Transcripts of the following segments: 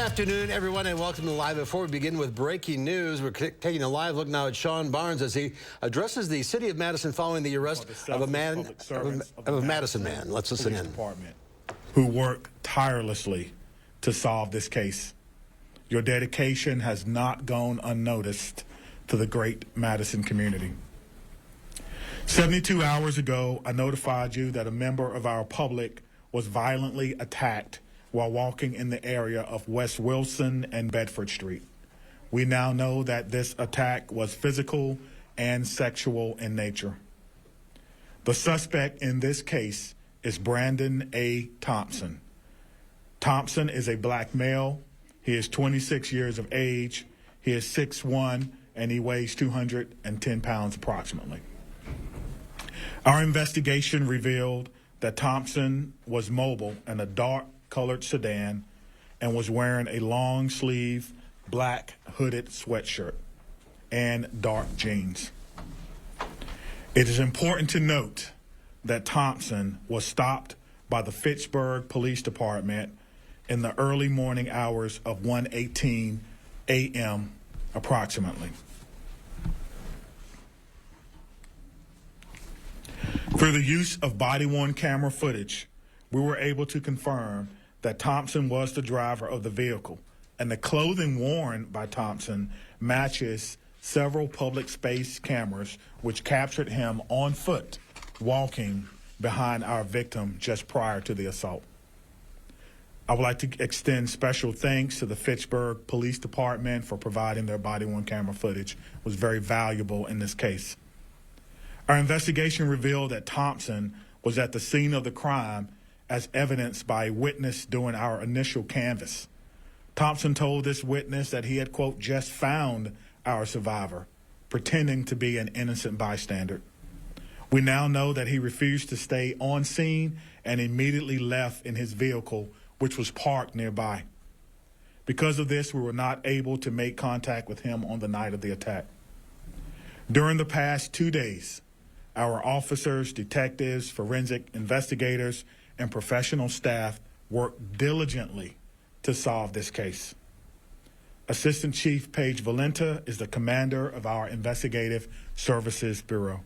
afternoon, everyone, and welcome to Live. Before we begin with breaking news, we're taking a live look now at Sean Barnes as he addresses the city of Madison following the arrest of a Madison man. Let's listen in. Who work tirelessly to solve this case. Your dedication has not gone unnoticed to the great Madison community. 72 hours ago, I notified you that a member of our public was violently attacked while walking in the area of West Wilson and Bedford Street. We now know that this attack was physical and sexual in nature. The suspect in this case is Brandon A. Thompson. Thompson is a black male. He is 26 years of age. He is 6'1", and he weighs 210 pounds approximately. Our investigation revealed that Thompson was mobile in a dark-colored sedan and was wearing a long-sleeve black hooded sweatshirt and dark jeans. It is important to note that Thompson was stopped by the Fitchburg Police Department in the early morning hours of 1:18 a.m. approximately. Through the use of body-worn camera footage, we were able to confirm that Thompson was the driver of the vehicle, and the clothing worn by Thompson matches several public space cameras which captured him on foot walking behind our victim just prior to the assault. I would like to extend special thanks to the Fitchburg Police Department for providing their body-worn camera footage. It was very valuable in this case. Our investigation revealed that Thompson was at the scene of the crime as evidenced by a witness during our initial canvass. Thompson told this witness that he had, quote, just found our survivor, pretending to be an innocent bystander. We now know that he refused to stay on scene and immediately left in his vehicle, which was parked nearby. Because of this, we were not able to make contact with him on the night of the attack. During the past 2 days, our officers, detectives, forensic investigators, and professional staff worked diligently to solve this case. Assistant Chief Paige Valenta is the commander of our Investigative Services Bureau.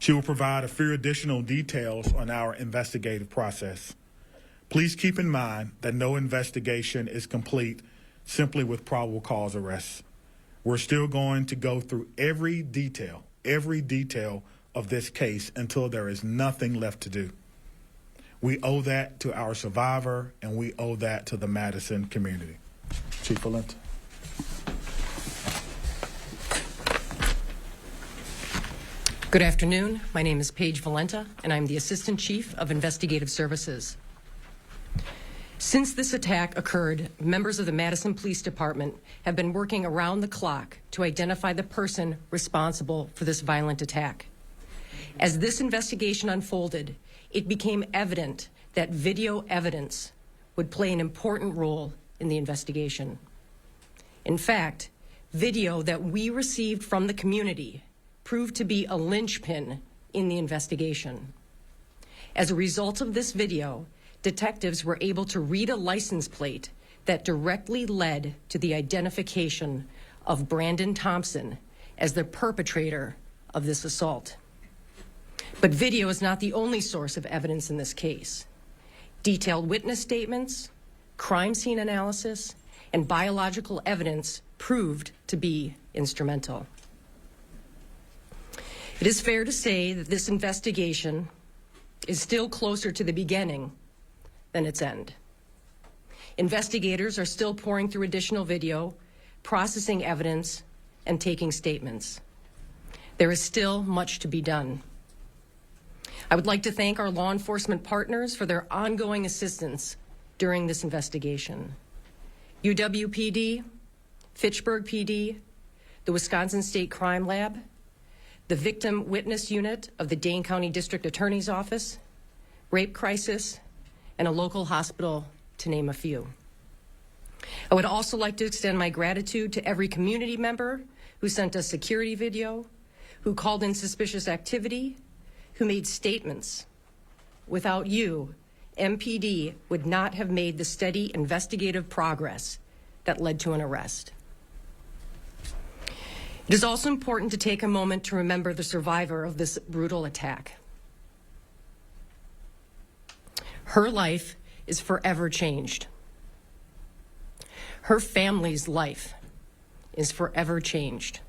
She will provide a few additional details on our investigative process. Please keep in mind that no investigation is complete simply with probable cause arrests. We're still going to go through every detail of this case until there is nothing left to do. We owe that to our survivor, and we owe that to the Madison community. Chief Valenta. Good afternoon. My name is Paige Valenta, and I'm the Assistant Chief of Investigative Services. Since this attack occurred, members of the Madison Police Department have been working around the clock to identify the person responsible for this violent attack. As this investigation unfolded, it became evident that video evidence would play an important role in the investigation. In fact, video that we received from the community proved to be a linchpin in the investigation. As a result of this video, detectives were able to read a license plate that directly led to the identification of Brandon Thompson as the perpetrator of this assault. But video is not the only source of evidence in this case. Detailed witness statements, crime scene analysis, and biological evidence proved to be instrumental. It is fair to say that this investigation is still closer to the beginning than its end. Investigators are still pouring through additional video, processing evidence, and taking statements. There is still much to be done. I would like to thank our law enforcement partners for their ongoing assistance during this investigation. UWPD, Fitchburg PD, the Wisconsin State Crime Lab, the Victim Witness Unit of the Dane County District Attorney's Office, Rape Crisis, and a local hospital, to name a few. I would also like to extend my gratitude to every community member who sent us security video, who called in suspicious activity, who made statements. Without you MPD would not have made the steady investigative progress that led to an arrest. It is also important to take a moment to remember the survivor of this brutal attack. Her life is forever changed. Her family's life is forever changed.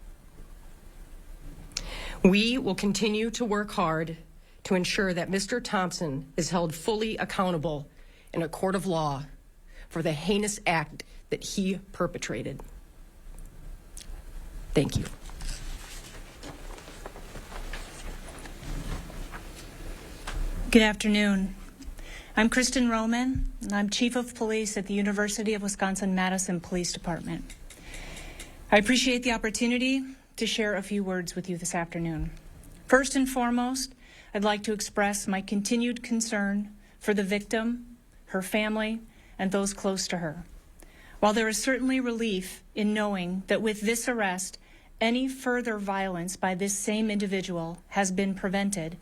We will continue to work hard to ensure that Mr. Thompson is held fully accountable in a court of law for the heinous act that he perpetrated. Thank you. Good afternoon. I'm Kristen Roman, and I'm Chief of Police at the University of Wisconsin-Madison Police Department. I appreciate the opportunity to share a few words with you this afternoon. First and foremost, I'd like to express my continued concern for the victim, her family, and those close to her. While there is certainly relief in knowing that with this arrest, any further violence by this same individual has been prevented,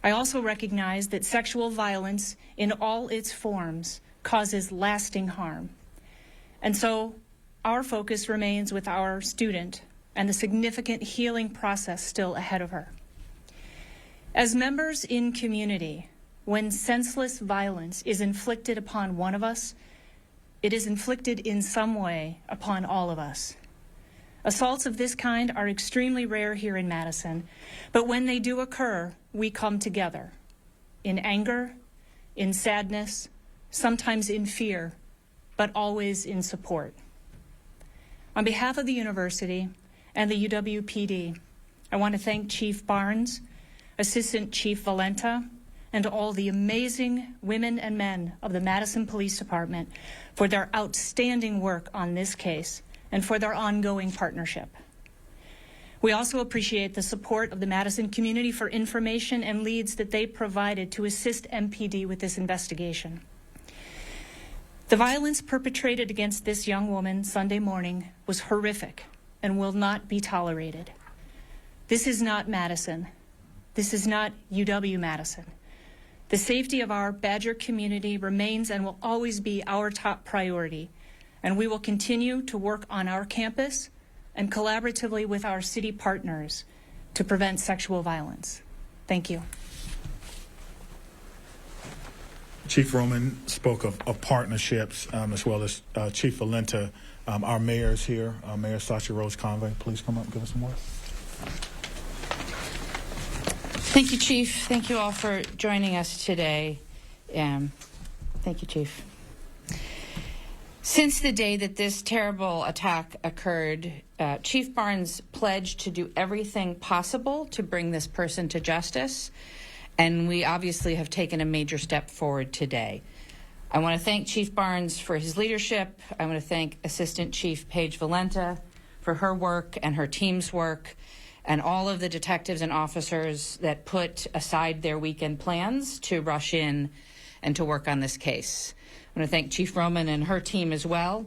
I also recognize that sexual violence in all its forms causes lasting harm. And so our focus remains with our student and the significant healing process still ahead of her. As members in community, when senseless violence is inflicted upon one of us, it is inflicted in some way upon all of us. Assaults of this kind are extremely rare here in Madison, but when they do occur, we come together in anger, in sadness, sometimes in fear, but always in support. On behalf of the university and the UWPD, I want to thank Chief Barnes, Assistant Chief Valenta, and all the amazing women and men of the Madison Police Department for their outstanding work on this case and for their ongoing partnership. We also appreciate the support of the Madison community for information and leads that they provided to assist MPD with this investigation. The violence perpetrated against this young woman Sunday morning was horrific and will not be tolerated. This is not Madison. This is not UW-Madison. The safety of our Badger community remains and will always be our top priority, and we will continue to work on our campus and collaboratively with our city partners to prevent sexual violence. Thank you. Chief Roman spoke of partnerships as well as Chief Valenta. Our mayor's here, Mayor Sacha Rose Conway. Please come up and give us some words. Thank you, Chief. Thank you all for joining us today. Thank you, Chief. Since the day that this terrible attack occurred, Chief Barnes pledged to do everything possible to bring this person to justice, and we obviously have taken a major step forward today. I want to thank Chief Barnes for his leadership. I want to thank Assistant Chief Paige Valenta for her work and her team's work, and all of the detectives and officers that put aside their weekend plans to rush in and to work on this case. I want to thank Chief Roman and her team as well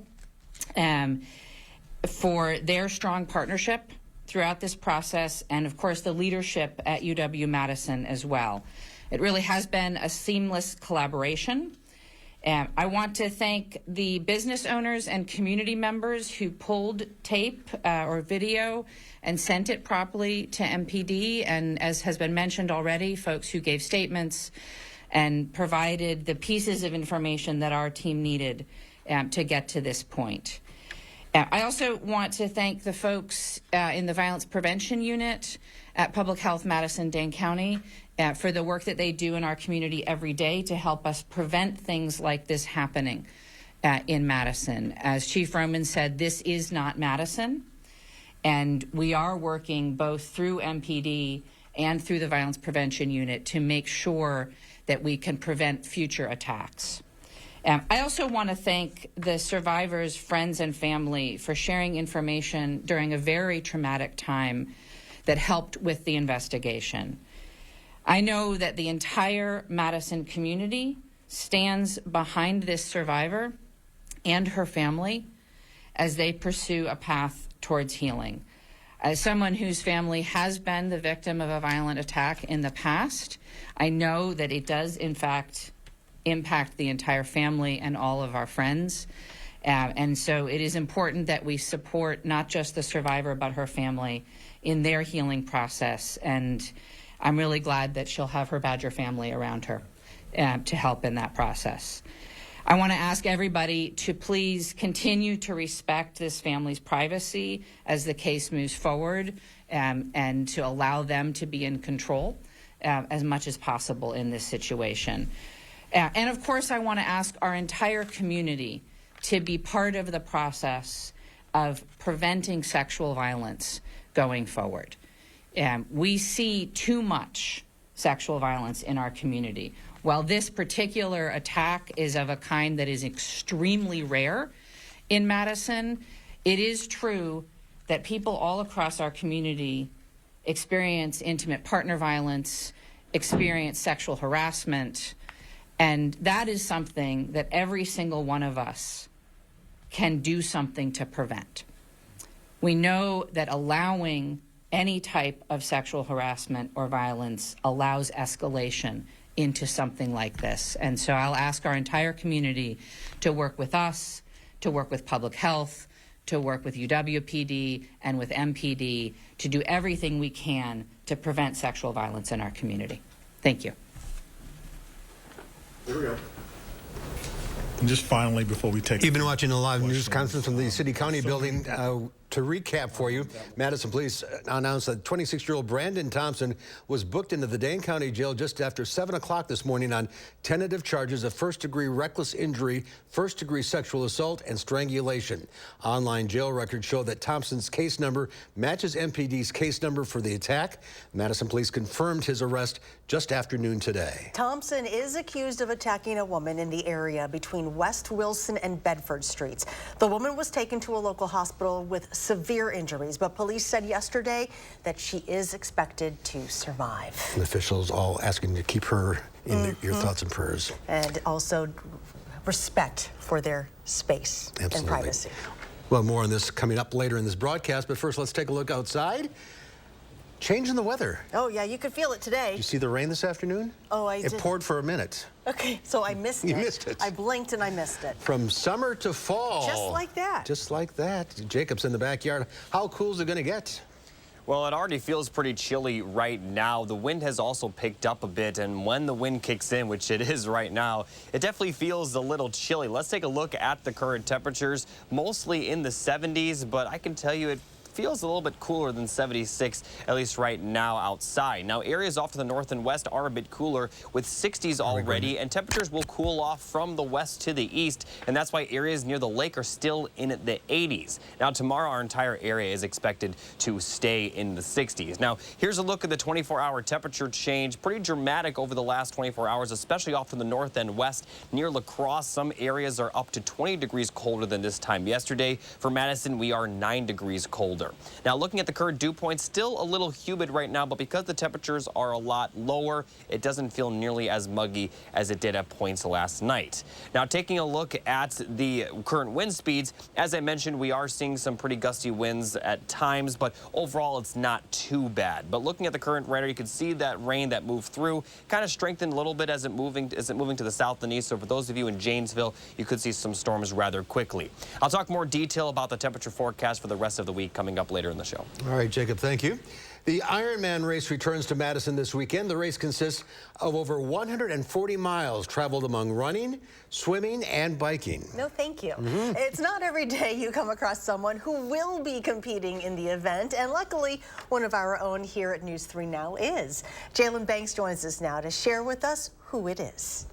for their strong partnership throughout this process, and of course the leadership at UW-Madison as well. It really has been a seamless collaboration. I want to thank the business owners and community members who pulled tape or video and sent it properly to MPD, and as has been mentioned already, folks who gave statements and provided the pieces of information that our team needed to get to this point. I also want to thank the folks in the Violence Prevention Unit at Public Health Madison-Dane County for the work that they do in our community every day to help us prevent things like this happening in Madison. As Chief Roman said, this is not Madison, and we are working both through MPD and through the Violence Prevention Unit to make sure that we can prevent future attacks. I also want to thank the survivors' friends and family for sharing information during a very traumatic time that helped with the investigation. I know that the entire Madison community stands behind this survivor and her family as they pursue a path towards healing. As someone whose family has been the victim of a violent attack in the past, I know that it does, in fact, impact the entire family and all of our friends. And so it is important that we support not just the survivor, but her family in their healing process. And I'm really glad that she'll have her Badger family around her to help in that process. I want to ask everybody to please continue to respect this family's privacy as the case moves forward, and to allow them to be in control as much as possible in this situation. And of course, I want to ask our entire community to be part of the process of preventing sexual violence going forward. We see too much sexual violence in our community. While this particular attack is of a kind that is extremely rare in Madison, it is true that people all across our community experience intimate partner violence, experience sexual harassment, and that is something that every single one of us can do something to prevent. We know that allowing any type of sexual harassment or violence allows escalation into something like this. And so I'll ask our entire community to work with us, to work with public health, to work with UWPD and with MPD to do everything we can to prevent sexual violence in our community. Thank you. There we go. And just finally, before we take... You've been watching a live news conference from the City County building. To recap for you, Madison police announced that 26-year-old Brandon Thompson was booked into the Dane County Jail just after 7 o'clock this morning on tentative charges of first-degree reckless injury, first-degree sexual assault, and strangulation. Online jail records show that Thompson's case number matches MPD's case number for the attack. Madison police confirmed his arrest just after noon today. Thompson is accused of attacking a woman in the area between West Wilson and Bedford Streets. The woman was taken to a local hospital with severe injuries, but police said yesterday that she is expected to survive. And officials all asking to keep her in your thoughts and prayers. And also respect for their space and privacy. Well, more on this coming up later in this broadcast, but first let's take a look outside. Change in the weather. Oh, yeah, you could feel it today. Did you see the rain this afternoon? Oh, I did. It poured for a minute. Okay, so I missed it. You missed it. I blinked and I missed it. From summer to fall. Just like that. Just like that. Jacob's in the backyard. How cool is it going to get? Well, it already feels pretty chilly right now. The wind has also picked up a bit, and when the wind kicks in, which it is right now, it definitely feels a little chilly. Let's take a look at the current temperatures, mostly in the 70s, but I can tell you it feels a little bit cooler than 76, at least right now outside. Now, areas off to the north and west are a bit cooler with 60s already, and temperatures will cool off from the west to the east, and that's why areas near the lake are still in the 80s. Now, tomorrow, our entire area is expected to stay in the 60s. Now, here's a look at the 24-hour temperature change. Pretty dramatic over the last 24 hours, especially off to the north and west. Near La Crosse, some areas are up to 20 degrees colder than this time yesterday. For Madison, we are 9 degrees colder. Now, looking at the current dew point, still a little humid right now, but because the temperatures are a lot lower, it doesn't feel nearly as muggy as it did at points last night. Now, taking a look at the current wind speeds, as I mentioned, we are seeing some pretty gusty winds at times, but overall it's not too bad. But looking at the current radar, you can see that rain that moved through kind of strengthened a little bit as it moving to the south and east. So for those of you in Janesville, you could see some storms rather quickly. I'll talk more detail about the temperature forecast for the rest of the week coming up later in the show. All right, Jacob, thank you. The Ironman race returns to Madison this weekend. The race consists of over 140 miles traveled among running, swimming, and biking. No, thank you. It's not every day you come across someone who will be competing in the event, and luckily, one of our own here at News 3 Now is. Jalen Banks joins us now to share with us who it is.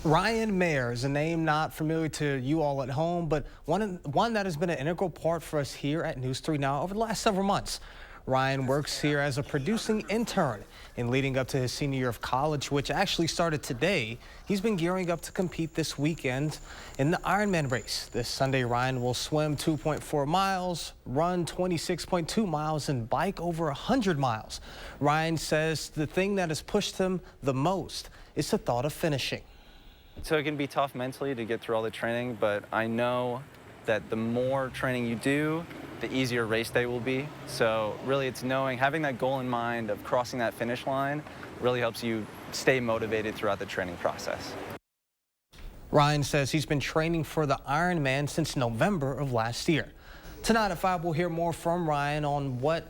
Ryan Mayer is a name not familiar to you all at home, but one that has been an integral part for us here at News 3 Now over the last several months. Ryan works here as a producing intern, and leading up to his senior year of college, which actually started today, he's been gearing up to compete this weekend in the Ironman race. This Sunday, Ryan will swim 2.4 miles, run 26.2 miles, and bike over 100 miles. Ryan says the thing that has pushed him the most is the thought of finishing. So it can be tough mentally to get through all the training, but I know that the more training you do, the easier race day will be. So really it's having that goal in mind of crossing that finish line really helps you stay motivated throughout the training process. Ryan says he's been training for the Ironman since November of last year. Tonight at 5, we'll hear more from Ryan on what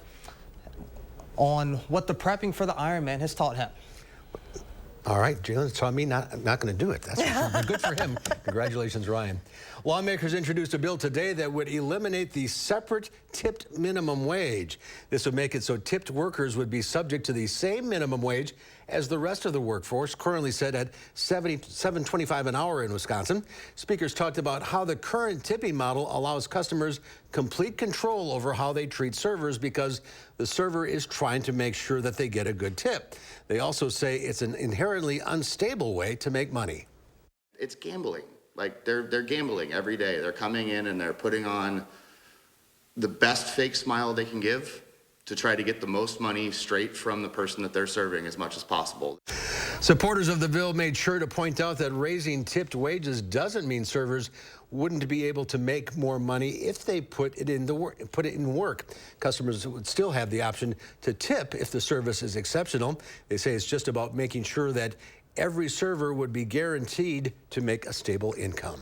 the prepping for the Ironman has taught him. All right, Jalen taught me not going to do it. That's for sure. Good for him. Congratulations, Ryan. Lawmakers introduced a bill today that would eliminate the separate tipped minimum wage. This would make it so tipped workers would be subject to the same minimum wage as the rest of the workforce, currently set at $7.25 an hour in Wisconsin. Speakers talked about how the current tipping model allows customers complete control over how they treat servers because the server is trying to make sure that they get a good tip. They also say it's an inherently unstable way to make money. It's gambling. Like they're gambling every day. They're coming in and they're putting on the best fake smile they can give to try to get the most money straight from the person that they're serving as much as possible. Supporters of the bill made sure to point out that raising tipped wages doesn't mean servers wouldn't be able to make more money if they put it in work. Customers would still have the option to tip if the service is exceptional. They say it's just about making sure that every server would be guaranteed to make a stable income.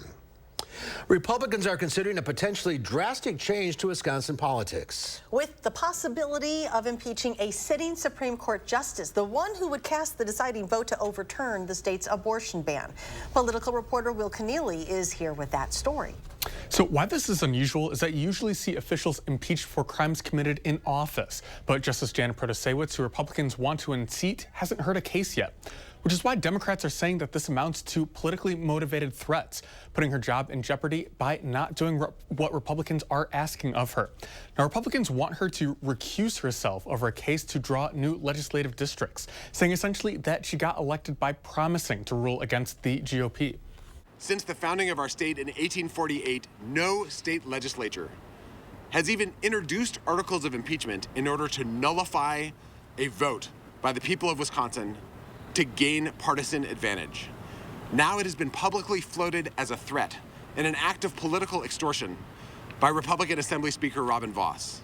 Republicans are considering a potentially drastic change to Wisconsin politics, with the possibility of impeaching a sitting Supreme Court justice, the one who would cast the deciding vote to overturn the state's abortion ban. Political reporter Will Keneally is here with that story. So why this is unusual is that you usually see officials impeached for crimes committed in office. But Justice Janet Protasewicz, who Republicans want to unseat, hasn't heard a case yet, which is why Democrats are saying that this amounts to politically motivated threats, putting her job in jeopardy by not doing what Republicans are asking of her. Now, Republicans want her to recuse herself over a case to draw new legislative districts, saying essentially that she got elected by promising to rule against the GOP. Since the founding of our state in 1848, no state legislature has even introduced articles of impeachment in order to nullify a vote by the people of Wisconsin to gain partisan advantage. Now it has been publicly floated as a threat and an act of political extortion by Republican Assembly Speaker Robin Vos.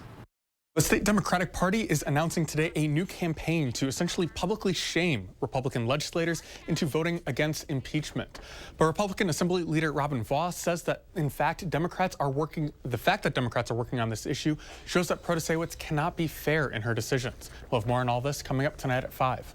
The state Democratic Party is announcing today a new campaign to essentially publicly shame Republican legislators into voting against impeachment. But Republican Assembly Leader Robin Vos says that, in fact, the fact that Democrats are working on this issue shows that Protasewicz cannot be fair in her decisions. We'll have more on all this coming up tonight at 5.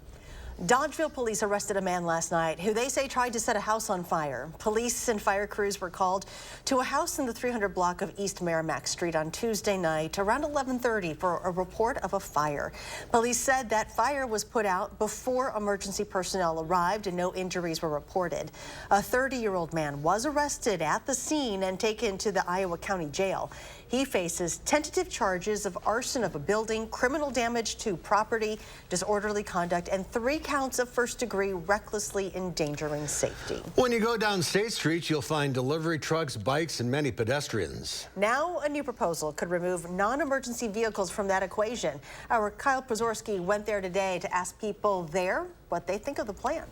Dodgeville police arrested a man last night who they say tried to set a house on fire. Police and fire crews were called to a house in the 300 block of East Merrimack Street on Tuesday night around 11:30 for a report of a fire. Police said that fire was put out before emergency personnel arrived and no injuries were reported. A 30-year-old man was arrested at the scene and taken to the Iowa County Jail. He faces tentative charges of arson of a building, criminal damage to property, disorderly conduct, and 3 counts of first-degree recklessly endangering safety. When you go down State Street, you'll find delivery trucks, bikes, and many pedestrians. Now, a new proposal could remove non-emergency vehicles from that equation. Our Kyle Pozorski went there today to ask people there what they think of the plan.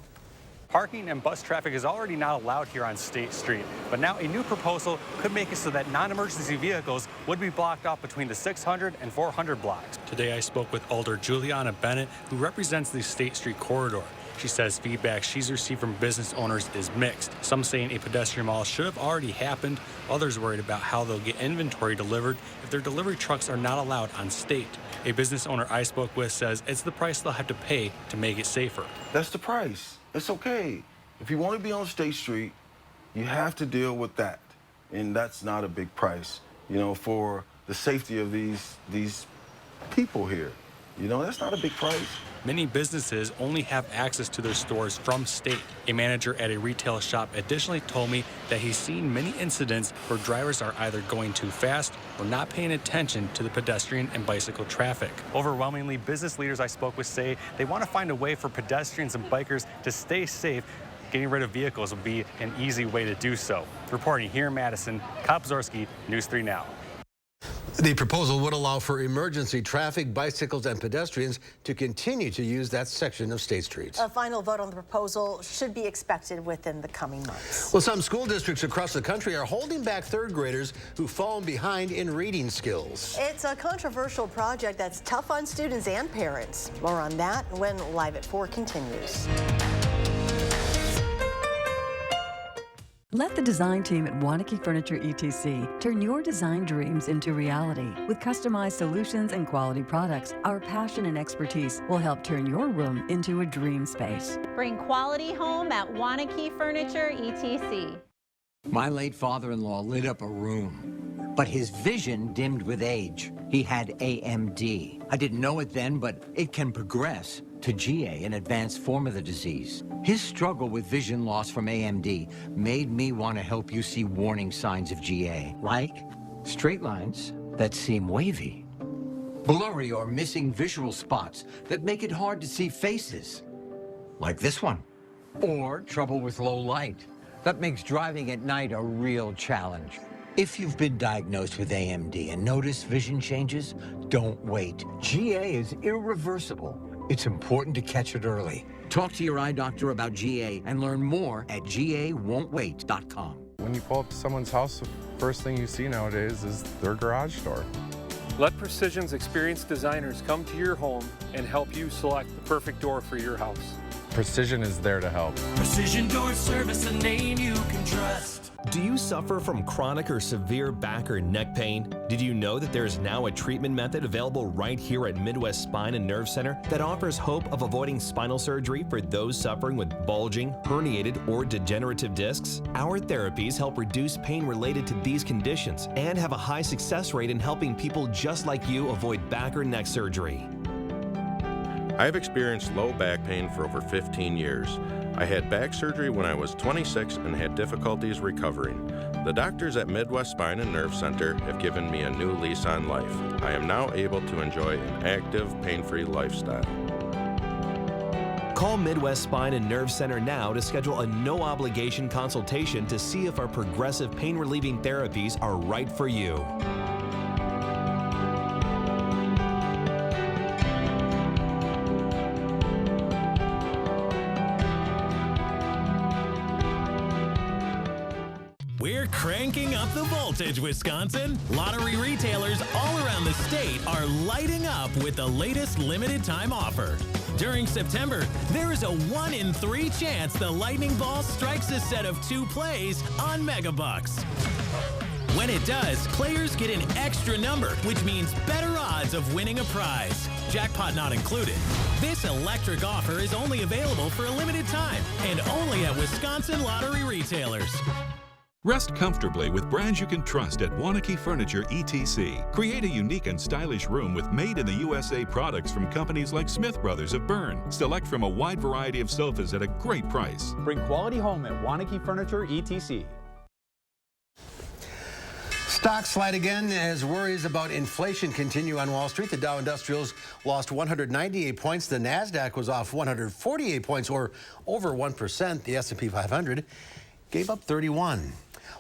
Parking and bus traffic is already not allowed here on State Street, but now a new proposal could make it so that non-emergency vehicles would be blocked off between the 600 and 400 blocks. Today I spoke with Alder Juliana Bennett, who represents the State Street corridor. She says feedback she's received from business owners is mixed. Some saying a pedestrian mall should have already happened, others worried about how they'll get inventory delivered if their delivery trucks are not allowed on State. A business owner I spoke with says it's the price they'll have to pay to make it safer. That's the price. It's okay. If you want to be on State Street, you have to deal with that. And that's not a big price, for the safety of these people here. That's not a big price. Many businesses only have access to their stores from State. A manager at a retail shop additionally told me that he's seen many incidents where drivers are either going too fast or not paying attention to the pedestrian and bicycle traffic. Overwhelmingly, business leaders I spoke with say they want to find a way for pedestrians and bikers to stay safe. Getting rid of vehicles would be an easy way to do so. Reporting here in Madison, Kyle Pozorski, News 3 Now. The proposal would allow for emergency traffic, bicycles, and pedestrians to continue to use that section of State Street. A final vote on the proposal should be expected within the coming months. Well, some school districts across the country are holding back third graders who've fallen behind in reading skills. It's a controversial project that's tough on students and parents. More on that when Live at 4 continues. Let the design team at Wanakee Furniture ETC turn your design dreams into reality. With customized solutions and quality products, our passion and expertise will help turn your room into a dream space. Bring quality home at Wanakee Furniture ETC. My late father-in-law lit up a room, but his vision dimmed with age. He had AMD. I didn't know it then, but it can progress to GA, an advanced form of the disease. His struggle with vision loss from AMD made me want to help you see warning signs of GA, like straight lines that seem wavy, blurry or missing visual spots that make it hard to see faces, like this one, or trouble with low light that makes driving at night a real challenge. If you've been diagnosed with AMD and notice vision changes, don't wait. GA is irreversible. It's important to catch it early. Talk to your eye doctor about GA and learn more at GAWon'tWait.com. When you pull up to someone's house, the first thing you see nowadays is their garage door. Let Precision's experienced designers come to your home and help you select the perfect door for your house. Precision is there to help. Precision Door Service, a name you can trust. Do you suffer from chronic or severe back or neck pain? Did you know that there is now a treatment method available right here at Midwest Spine and Nerve Center that offers hope of avoiding spinal surgery for those suffering with bulging, herniated, or degenerative discs? Our therapies help reduce pain related to these conditions and have a high success rate in helping people just like you avoid back or neck surgery. I've experienced low back pain for over 15 years. I had back surgery when I was 26 and had difficulties recovering. The doctors at Midwest Spine and Nerve Center have given me a new lease on life. I am now able to enjoy an active, pain-free lifestyle. Call Midwest Spine and Nerve Center now to schedule a no-obligation consultation to see if our progressive pain-relieving therapies are right for you. We're cranking up the voltage, Wisconsin. Lottery retailers all around the state are lighting up with the latest limited time offer. During September, there is a 1 in 3 chance the lightning ball strikes a set of 2 plays on Megabucks. When it does, players get an extra number, which means better odds of winning a prize. Jackpot not included. This electric offer is only available for a limited time and only at Wisconsin lottery retailers. Rest comfortably with brands you can trust at Wanakee Furniture ETC. Create a unique and stylish room with made-in-the-USA products from companies like Smith Brothers of Bern. Select from a wide variety of sofas at a great price. Bring quality home at Wanakee Furniture ETC. Stocks slide again as worries about inflation continue on Wall Street. The Dow Industrials lost 198 points. The NASDAQ was off 148 points, or over 1%. The S&P 500 gave up 31.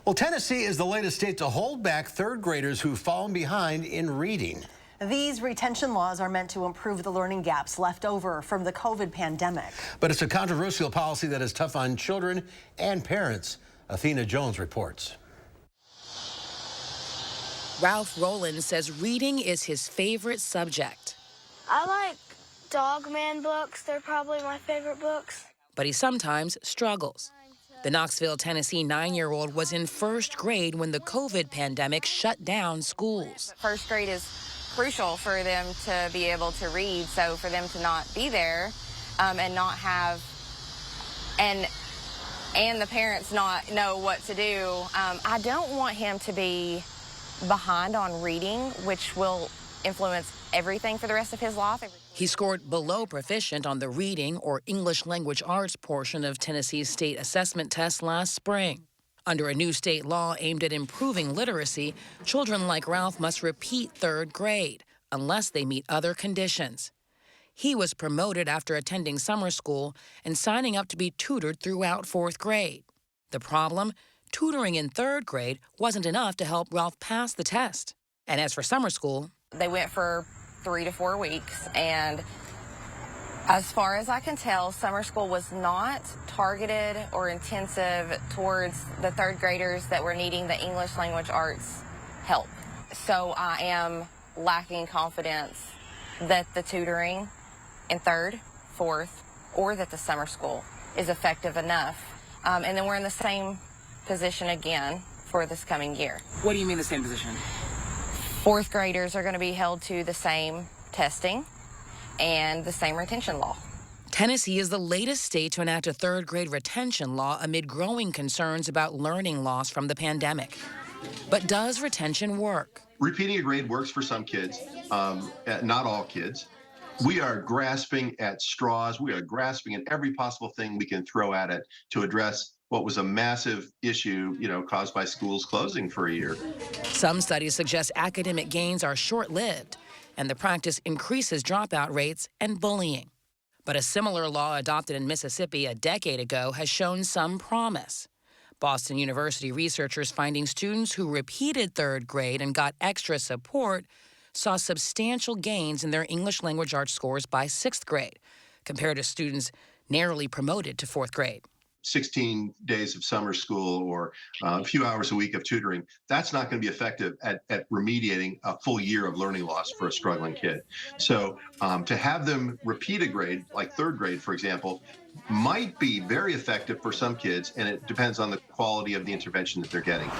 Well, Tennessee is the latest state to hold back third graders who've fallen behind in reading. These retention laws are meant to improve the learning gaps left over from the COVID pandemic. But it's a controversial policy that is tough on children and parents. Athena Jones reports. Ralph Rowland says reading is his favorite subject. I like Dogman books. They're probably my favorite books. But he sometimes struggles. The Knoxville, Tennessee 9-year-old was in first grade when the COVID pandemic shut down schools. First grade is crucial for them to be able to read, so for them to not be there and not have, and the parents not know what to do, I don't want him to be behind on reading, which will influence everything for the rest of his life. He scored below proficient on the reading or English language arts portion of Tennessee's state assessment test last spring. Under a new state law aimed at improving literacy, children like Ralph must repeat third grade unless they meet other conditions. He was promoted after attending summer school and signing up to be tutored throughout fourth grade. The problem? Tutoring in third grade wasn't enough to help Ralph pass the test. And as for summer school, they went for 3 to 4 weeks, and as far as I can tell, summer school was not targeted or intensive towards the third graders that were needing the English language arts help. So I am lacking confidence that the tutoring in third, fourth, or that the summer school is effective enough. And then we're in the same position again for this coming year. What do you mean the same position? Fourth graders are going to be held to the same testing and the same retention law. Tennessee is the latest state to enact a third grade retention law amid growing concerns about learning loss from the pandemic. But does retention work? Repeating a grade works for some kids, not all kids. We are grasping at straws. We are grasping at every possible thing we can throw at it to address what was a massive issue, caused by schools closing for a year. Some studies suggest academic gains are short-lived, and the practice increases dropout rates and bullying. But a similar law adopted in Mississippi a decade ago has shown some promise. Boston University researchers finding students who repeated third grade and got extra support saw substantial gains in their English language arts scores by sixth grade, compared to students narrowly promoted to fourth grade. 16 days of summer school or a few hours a week of tutoring, that's not going to be effective at remediating a full year of learning loss for a struggling kid. So to have them repeat a grade, like third grade, for example, might be very effective for some kids, and it depends on the quality of the intervention that they're getting.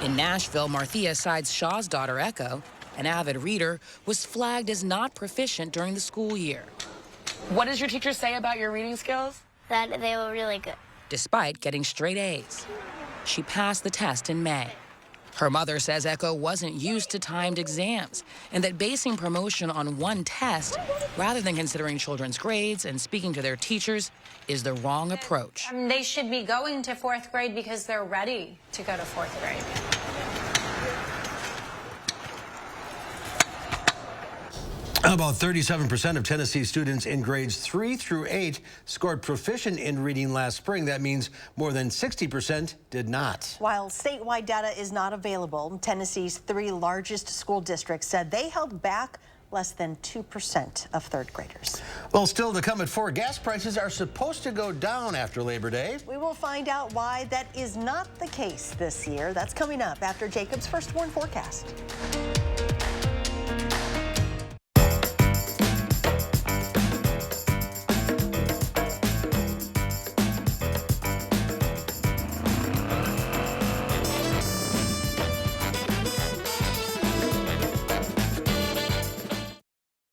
In Nashville, Marthea Sides Shaw's daughter, Echo, an avid reader, was flagged as not proficient during the school year. What does your teacher say about your reading skills? That they were really good. Despite getting straight A's, she passed the test in May. Her mother says Echo wasn't used to timed exams and that basing promotion on one test rather than considering children's grades and speaking to their teachers is the wrong approach. They should be going to fourth grade because they're ready to go to fourth grade. About 37% of Tennessee students in grades 3 through 8 scored proficient in reading last spring. That means more than 60% did not. While statewide data is not available, Tennessee's 3 largest school districts said they held back less than 2% of third graders. Well, still to come at 4, gas prices are supposed to go down after Labor Day. We will find out why that is not the case this year. That's coming up after Jacob's First Warn forecast.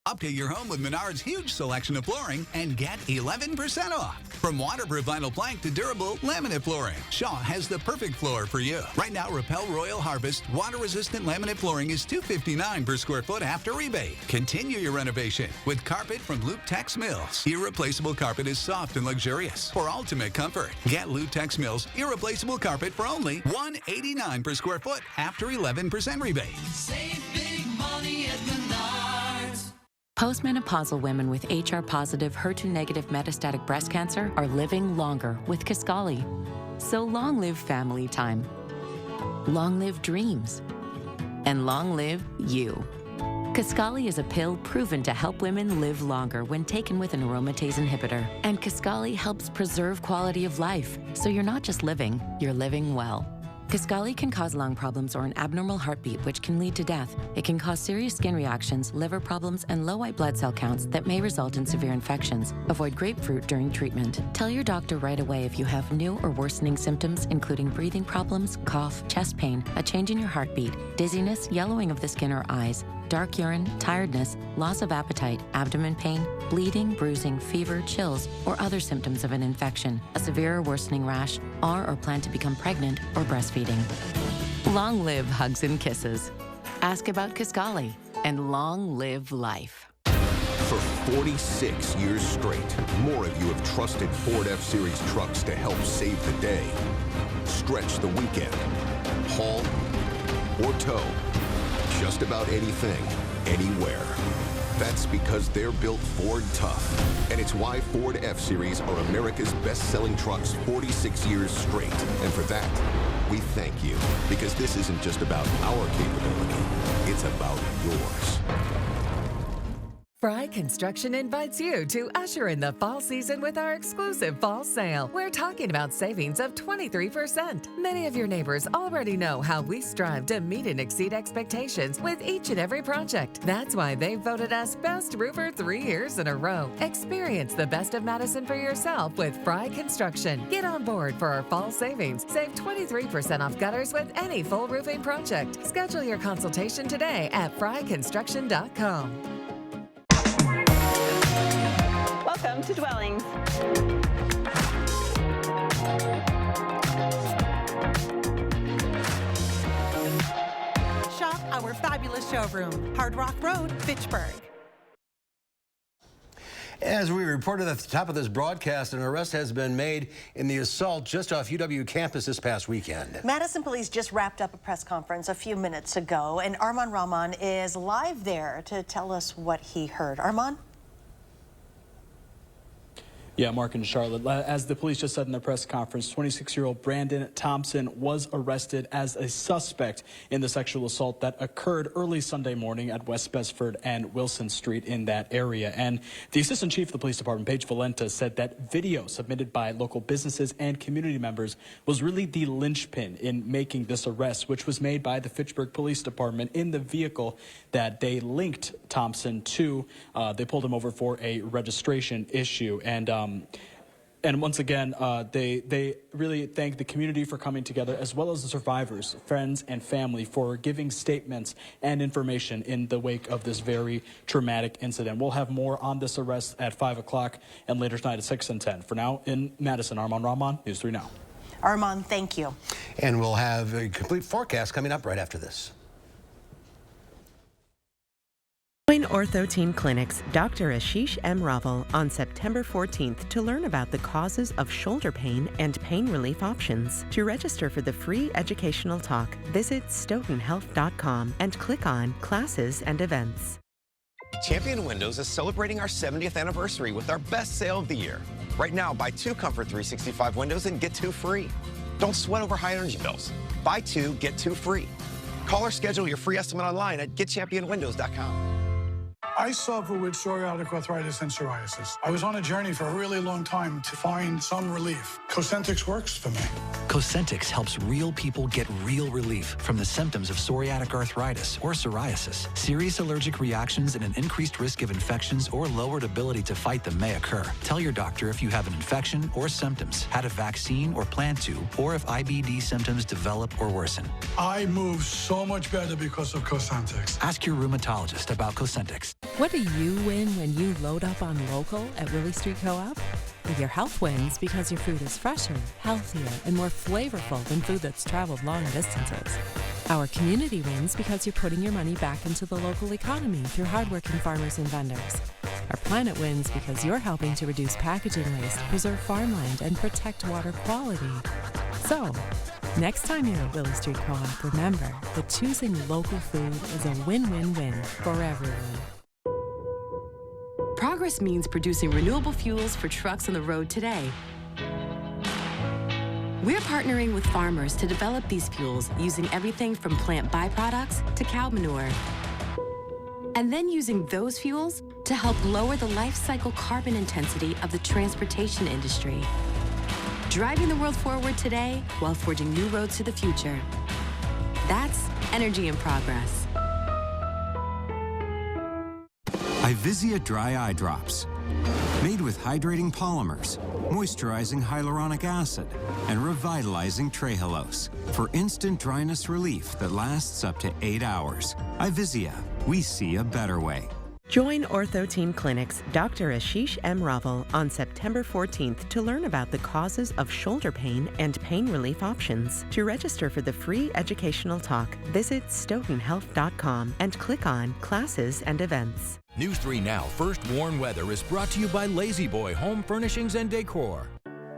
Update your home with Menard's huge selection of flooring and get 11% off. From waterproof vinyl plank to durable laminate flooring, Shaw has the perfect floor for you. Right now, Rappel Royal Harvest water-resistant laminate flooring is $259 per square foot after rebate. Continue your renovation with carpet from Loop Tex Mills. Irreplaceable carpet is soft and luxurious for ultimate comfort. Get Loop Tex Mills irreplaceable carpet for only $189 per square foot after 11% rebate. Save big money at Menards. Postmenopausal women with HR-positive, HER2-negative metastatic breast cancer are living longer with Kisqali. So long live family time, long live dreams, and long live you. Kisqali is a pill proven to help women live longer when taken with an aromatase inhibitor. And Kisqali helps preserve quality of life, so you're not just living, you're living well. Kisqali can cause lung problems or an abnormal heartbeat, which can lead to death. It can cause serious skin reactions, liver problems, and low white blood cell counts that may result in severe infections. Avoid grapefruit during treatment. Tell your doctor right away if you have new or worsening symptoms, including breathing problems, cough, chest pain, a change in your heartbeat, dizziness, yellowing of the skin or eyes, dark urine, tiredness, loss of appetite, abdomen pain, bleeding, bruising, fever, chills, or other symptoms of an infection, a severe or worsening rash, or plan to become pregnant or breastfeeding. Long live hugs and kisses. Ask about Kisqali and long live life. For 46 years straight, more of you have trusted Ford F-Series trucks to help save the day. Stretch the weekend, haul, or tow. Just about anything, anywhere. That's because they're built Ford tough. And it's why Ford F-Series are America's best-selling trucks 46 years straight. And for that, we thank you. Because this isn't just about our capability, it's about yours. Fry Construction invites you to usher in the fall season with our exclusive fall sale. We're talking about savings of 23%. Many of your neighbors already know how we strive to meet and exceed expectations with each and every project. That's why they voted us Best Roofer 3 years in a row. Experience the best of Madison for yourself with Fry Construction. Get on board for our fall savings. Save 23% off gutters with any full roofing project. Schedule your consultation today at fryconstruction.com. Welcome to Dwellings. Shop our fabulous showroom, Hard Rock Road, Fitchburg. As we reported at the top of this broadcast, an arrest has been made in the assault just off UW campus this past weekend. Madison police just wrapped up a press conference a few minutes ago, and Armand Rahman is live there to tell us what he heard. Armand? Yeah, Mark and Charlotte, as the police just said in their press conference, 26-year-old Brandon Thompson was arrested as a suspect in the sexual assault that occurred early Sunday morning at West Bedford and Wilson Street in that area. And the assistant chief of the police department, Paige Valenta, said that video submitted by local businesses and community members was really the linchpin in making this arrest, which was made by the Fitchburg Police Department in the vehicle that they linked Thompson to. They pulled him over for a registration issue. And once again, they really thank the community for coming together, as well as the survivors, friends, and family for giving statements and information in the wake of this very traumatic incident. We'll have more on this arrest at 5 o'clock and later tonight at 6 and 10. For now, in Madison, Armand Rahman, News 3 Now. Armand, thank you. And we'll have a complete forecast coming up right after this. Join Ortho Teen Clinic's Dr. Ashish M. Raval on September 14th to learn about the causes of shoulder pain and pain relief options. To register for the free educational talk, visit stoughtonhealth.com and click on Classes and Events. Champion Windows is celebrating our 70th anniversary with our best sale of the year. Right now, buy 2 Comfort 365 windows and get 2 free. Don't sweat over high energy bills. Buy 2, get 2 free. Call or schedule your free estimate online at getchampionwindows.com. I suffer with psoriatic arthritis and psoriasis. I was on a journey for a really long time to find some relief. Cosentix works for me. Cosentix helps real people get real relief from the symptoms of psoriatic arthritis or psoriasis. Serious allergic reactions and an increased risk of infections or lowered ability to fight them may occur. Tell your doctor if you have an infection or symptoms, had a vaccine or plan to, or if IBD symptoms develop or worsen. I move so much better because of Cosentix. Ask your rheumatologist about Cosentix. What do you win when you load up on local at Willie Street Co-op? Well, your health wins because your food is fresher, healthier, and more flavorful than food that's traveled long distances. Our community wins because you're putting your money back into the local economy through hardworking farmers and vendors. Our planet wins because you're helping to reduce packaging waste, preserve farmland, and protect water quality. So, next time you're at Willie Street Co-op, remember that choosing local food is a win-win-win for everyone. Progress means producing renewable fuels for trucks on the road today. We're partnering with farmers to develop these fuels using everything from plant byproducts to cow manure. And then using those fuels to help lower the life cycle carbon intensity of the transportation industry. Driving the world forward today while forging new roads to the future. That's energy in progress. Ivisia Dry Eye Drops. Made with hydrating polymers, moisturizing hyaluronic acid, and revitalizing trehalose for instant dryness relief that lasts up to 8 hours. Ivisia, we see a better way. Join Ortho Teen Clinic's Dr. Ashish M. Raval on September 14th to learn about the causes of shoulder pain and pain relief options. To register for the free educational talk, visit stoughtonhealth.com and click on Classes and Events. News 3 Now First Warn Weather is brought to you by Lazy Boy Home Furnishings and Decor.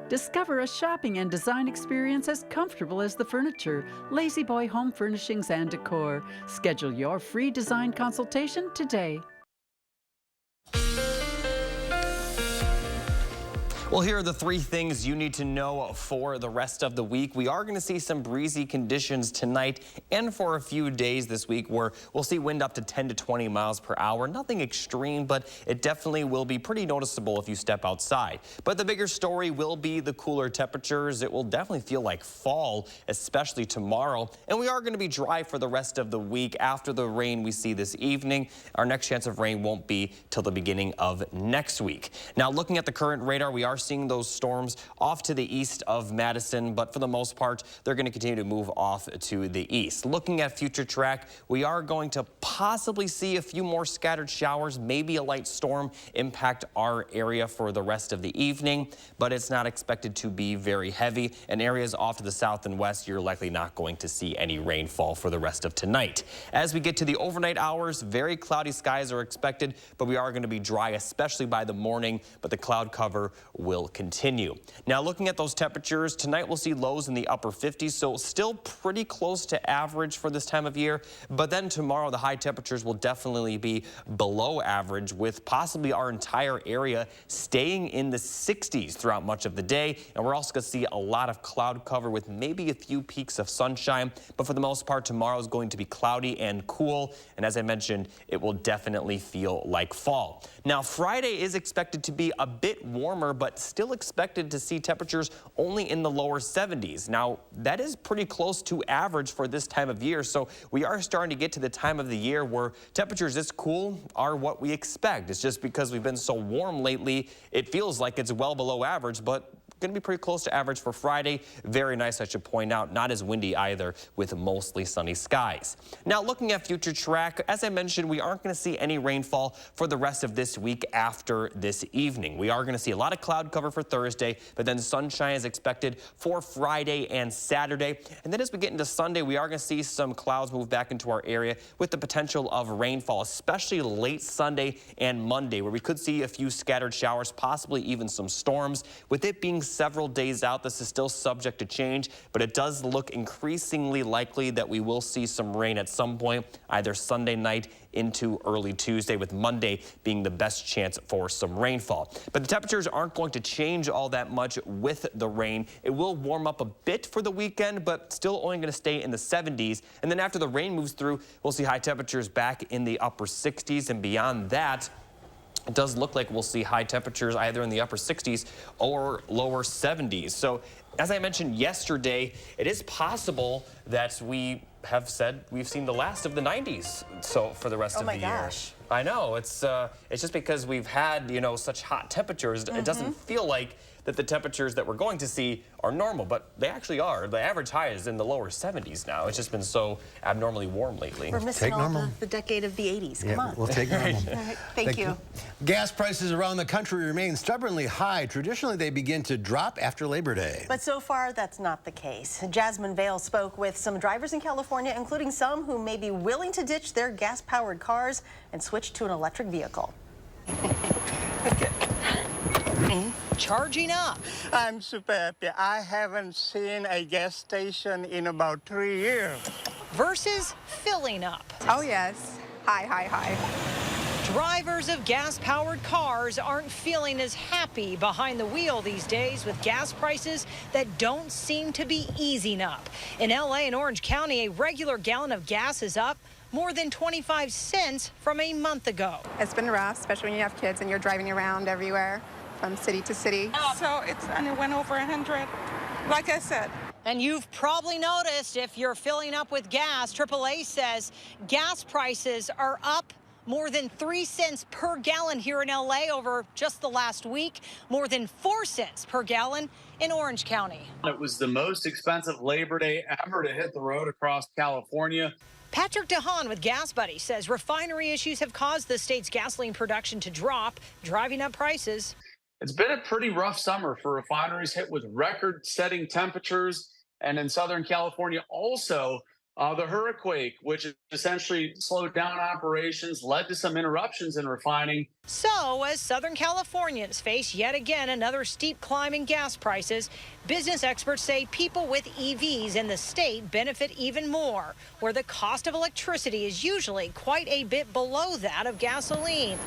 Discover a shopping and design experience as comfortable as the furniture. Lazy Boy Home Furnishings and Decor. Schedule your free design consultation today. Well, here are the three things you need to know for the rest of the week. We are going to see some breezy conditions tonight and for a few days this week where we'll see wind up to 10 to 20 miles per hour. Nothing extreme, but it definitely will be pretty noticeable if you step outside. But the bigger story will be the cooler temperatures. It will definitely feel like fall, especially tomorrow. And we are going to be dry for the rest of the week after the rain we see this evening. Our next chance of rain won't be till the beginning of next week. Now, looking at the current radar, we are seeing those storms off to the east of Madison, but for the most part, they're going to continue to move off to the east. Looking at future track, we are going to possibly see a few more scattered showers, maybe a light storm impact our area for the rest of the evening, but it's not expected to be very heavy. And areas off to the south and west, you're likely not going to see any rainfall for the rest of tonight. As we get to the overnight hours, very cloudy skies are expected, but we are going to be dry, especially by the morning, but the cloud cover will continue. Now, looking at those temperatures, tonight we'll see lows in the upper 50s, so still pretty close to average for this time of year. But then tomorrow, the high temperatures will definitely be below average, with possibly our entire area staying in the 60s throughout much of the day. And we're also going to see a lot of cloud cover with maybe a few peaks of sunshine. But for the most part, tomorrow is going to be cloudy and cool. And as I mentioned, it will definitely feel like fall. Now, Friday is expected to be a bit warmer, but still expected to see temperatures only in the lower 70s. Now, that is pretty close to average for this time of year, so we are starting to get to the time of the year where temperatures this cool are what we expect. It's just because we've been so warm lately, it feels like it's well below average, but going to be pretty close to average for Friday. Very nice, I should point out. Not as windy either, with mostly sunny skies. Now, looking at future track, as I mentioned, we aren't going to see any rainfall for the rest of this week after this evening. We are going to see a lot of cloud cover for Thursday, but then sunshine is expected for Friday and Saturday. And then as we get into Sunday, we are going to see some clouds move back into our area with the potential of rainfall, especially late Sunday and Monday, where we could see a few scattered showers, possibly even some storms. With it being several days out, this is still subject to change, but it does look increasingly likely that we will see some rain at some point, either Sunday night into early Tuesday, with Monday being the best chance for some rainfall. But the temperatures aren't going to change all that much with the rain. It will warm up a bit for the weekend, but still only going to stay in the 70s. And then after the rain moves through, we'll see high temperatures back in the upper 60s, and beyond that, it does look like we'll see high temperatures either in the upper 60s or lower 70s. So as I mentioned yesterday, it is possible that we have said we've seen the last of the 90s so for the rest of the year. Oh my gosh. I know, it's just because we've had, you know, such hot temperatures, it doesn't feel like that the temperatures that we're going to see are normal, but they actually are. The average high is in the lower 70s now. It's just been so abnormally warm lately. We're missing the decade of the 80s. Come on. We'll take normal. All right, thank you. Gas prices around the country remain stubbornly high. Traditionally, they begin to drop after Labor Day. But so far, that's not the case. Jasmine Vale spoke with some drivers in California, including some who may be willing to ditch their gas-powered cars and switch to an electric vehicle. Charging up. I'm super happy. I haven't seen a gas station in about 3 years. Versus filling up. Oh, yes. Hi. Drivers of gas-powered cars aren't feeling as happy behind the wheel these days with gas prices that don't seem to be easing up. In LA and Orange County, a regular gallon of gas is up more than 25 cents from a month ago. It's been rough, especially when you have kids and you're driving around everywhere from city to city. So it went over 100, like I said. And you've probably noticed if you're filling up with gas, AAA says gas prices are up more than 3 cents per gallon here in LA over just the last week, more than 4 cents per gallon in Orange County. It was the most expensive Labor Day ever to hit the road across California. Patrick DeHaan with Gas Buddy says refinery issues have caused the state's gasoline production to drop, driving up prices. It's been a pretty rough summer for refineries hit with record-setting temperatures. And in Southern California also, the hurricane, which essentially slowed down operations, led to some interruptions in refining. So as Southern Californians face yet again another steep climb in gas prices, business experts say people with EVs in the state benefit even more, where the cost of electricity is usually quite a bit below that of gasoline.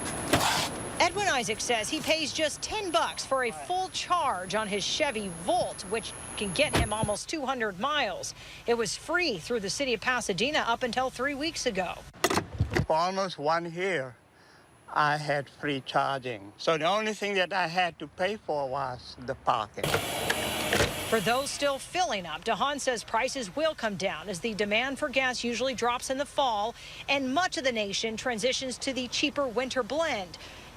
Edwin Isaac says he pays just $10 for a full charge on his Chevy Volt, which can get him almost 200 miles. It was free through the city of Pasadena up until 3 weeks ago. For almost 1 year, I had free charging. So the only thing that I had to pay for was the parking. For those still filling up, DeHaan says prices will come down as the demand for gas usually drops in the fall and much of the nation transitions to the cheaper winter blend.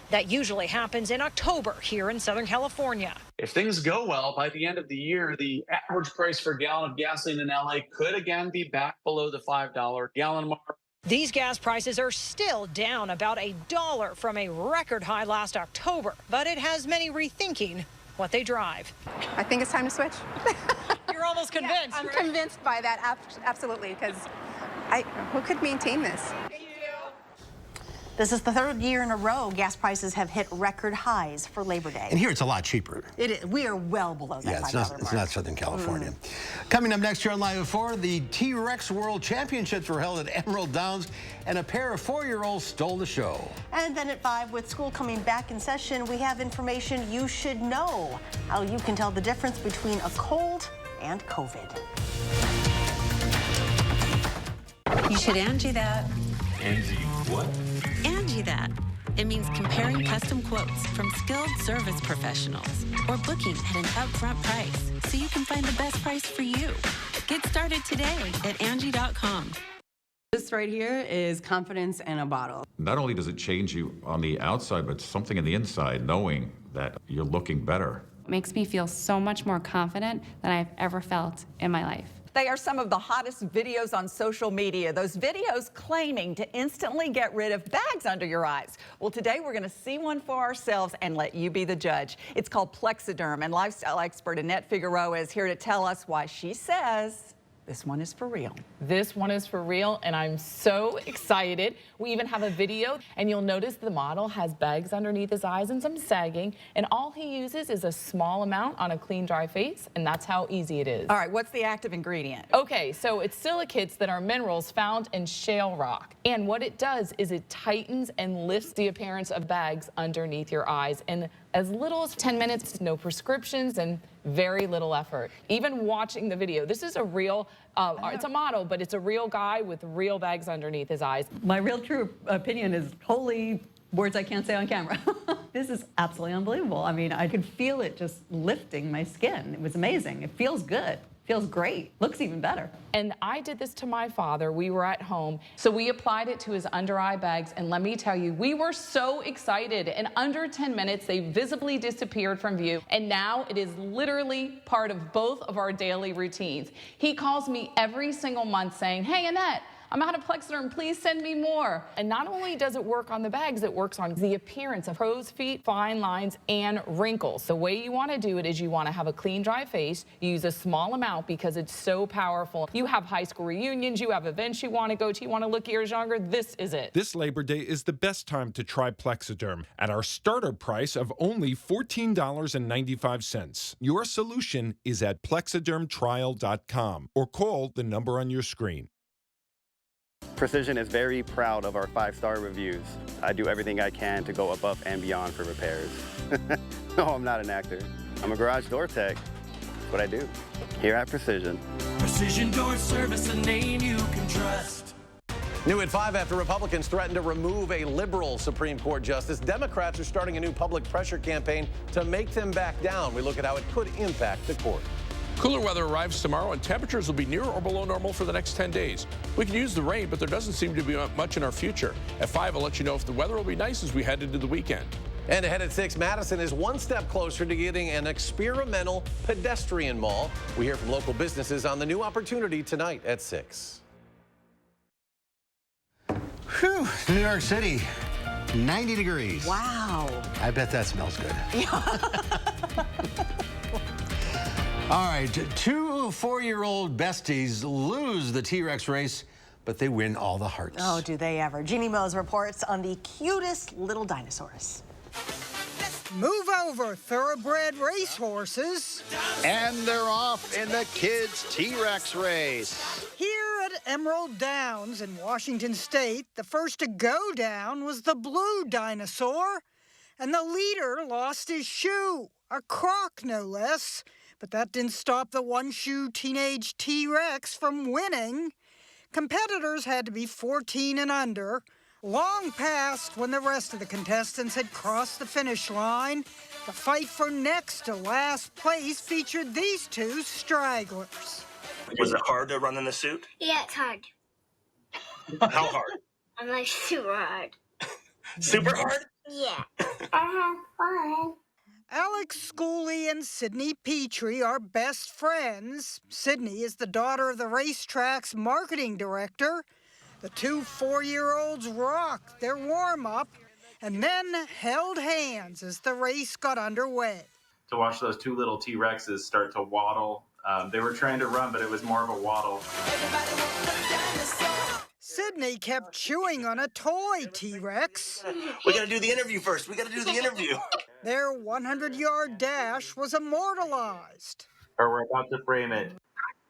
That usually happens in October here in Southern California. If things go well, by the end of the year, the average price for a gallon of gasoline in LA could again be back below the $5 gallon mark. These gas prices are still down about $1 from a record high last October, but it has many rethinking what they drive. I think it's time to switch. You're almost convinced. Yeah, I'm right? convinced by that, absolutely, because who could maintain this? This is the third year in a row gas prices have hit record highs for Labor Day. And here it's a lot cheaper. It is. We are well below that $5 mark. It's not Southern California. Coming up next year on Live at 4, the T-Rex World Championships were held at Emerald Downs, and a pair of 4-year-olds stole the show. And then at 5, with school coming back in session, we have information you should know. How you can tell the difference between a cold and COVID. You should Angie that. Angie what? Angie that. It means comparing custom quotes from skilled service professionals or booking at an upfront price so you can find the best price for you. Get started today at Angie.com. This right here is confidence in a bottle. Not only does it change you on the outside, but something in the inside, knowing that you're looking better. It makes me feel so much more confident than I've ever felt in my life. They are some of the hottest videos on social media. Those videos claiming to instantly get rid of bags under your eyes. Well, today we're going to see one for ourselves and let you be the judge. It's called Plexiderm, and lifestyle expert Annette Figueroa is here to tell us why she says this one is for real. This one is for real, and I'm so excited. We even have a video, and you'll notice the model has bags underneath his eyes and some sagging, and all he uses is a small amount on a clean, dry face, and that's how easy it is. All right, what's the active ingredient? Okay, so it's silicates that are minerals found in shale rock, and what it does is it tightens and lifts the appearance of bags underneath your eyes, and as little as 10 minutes, no prescriptions, and very little effort. Even watching the video, this is a real, it's a model, but it's a real guy with real bags underneath his eyes. My real true opinion is wholly words I can't say on camera. This is absolutely unbelievable. I mean, I could feel it just lifting my skin. It was amazing. It feels good. Feels great. Looks even better. And I did this to my father. We were at home, so we applied it to his under eye bags, and let me tell you, we were so excited. In under 10 minutes, they visibly disappeared from view, and now it is literally part of both of our daily routines. He calls me every single month saying, "Hey, Annette, I'm out of Plexiderm, please send me more." And not only does it work on the bags, it works on the appearance of crow's feet, fine lines, and wrinkles. The way you want to do it is you want to have a clean, dry face. You use a small amount because it's so powerful. You have high school reunions, you have events you want to go to, you want to look years younger, this is it. This Labor Day is the best time to try Plexiderm at our starter price of only $14.95. Your solution is at plexidermtrial.com or call the number on your screen. Precision is very proud of our 5-star reviews. I do everything I can to go above and beyond for repairs. No, I'm not an actor. I'm a garage door tech. That's what I do here at Precision. Precision Door Service, a name you can trust. New at 5, after Republicans threaten to remove a liberal Supreme Court justice, Democrats are starting a new public pressure campaign to make them back down. We look at how it could impact the court. Cooler weather arrives tomorrow, and temperatures will be near or below normal for the next 10 days. We can use the rain, but there doesn't seem to be much in our future. At 5, I'll let you know if the weather will be nice as we head into the weekend. And ahead at 6, Madison is one step closer to getting an experimental pedestrian mall. We hear from local businesses on the new opportunity tonight at 6. Whew, New York City, 90 degrees. Wow. I bet that smells good. All right, 2 4-year-old besties lose the T-Rex race, but they win all the hearts. Oh, do they ever. Jeannie Mose reports on the cutest little dinosaurs. Move over, thoroughbred racehorses. And they're off in the kids' T-Rex race. Here at Emerald Downs in Washington State, the first to go down was the blue dinosaur. And the leader lost his shoe, a Croc no less. But that didn't stop the one-shoe teenage T-Rex from winning. Competitors had to be 14 and under, long past when the rest of the contestants had crossed the finish line. The fight for next to last place featured these two stragglers. Was it hard to run in the suit? Yeah, it's hard. How hard? I'm like super hard. Super hard? Yeah. I have fun. Alex Schooley and Sydney Petrie are best friends. Sydney is the daughter of the racetrack's marketing director. The two 4-year-olds rocked their warm-up and then held hands as the race got underway. To watch those two little T-Rexes start to waddle. They were trying to run, but it was more of a waddle. Sydney kept chewing on a toy T-Rex. We gotta do the interview first. We gotta do the interview. Their 100-yard dash was immortalized. Or we're about to frame it.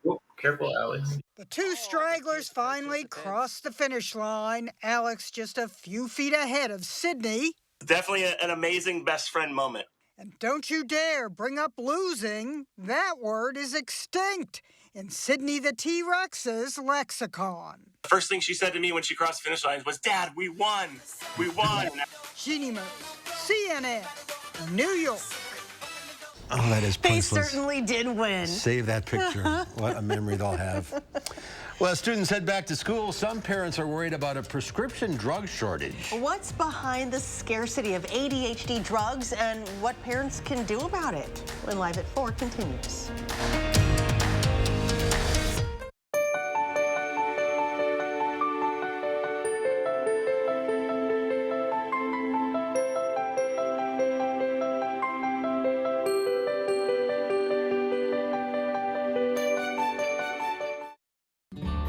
Oh, careful, Alex. The two stragglers finally crossed the finish line. Alex just a few feet ahead of Sydney. Definitely an amazing best friend moment. And don't you dare bring up losing. That word is extinct in Sydney the T-Rex's lexicon. The first thing she said to me when she crossed the finish line was, "Dad, we won. We won." Jeannie Mose, CNN, New York. Oh, that is They priceless. certainly did win. Save that picture. What a memory they'll have. Well, as students head back to school, some parents are worried about a prescription drug shortage. What's behind the scarcity of ADHD drugs and what parents can do about it? When Live at 4 continues.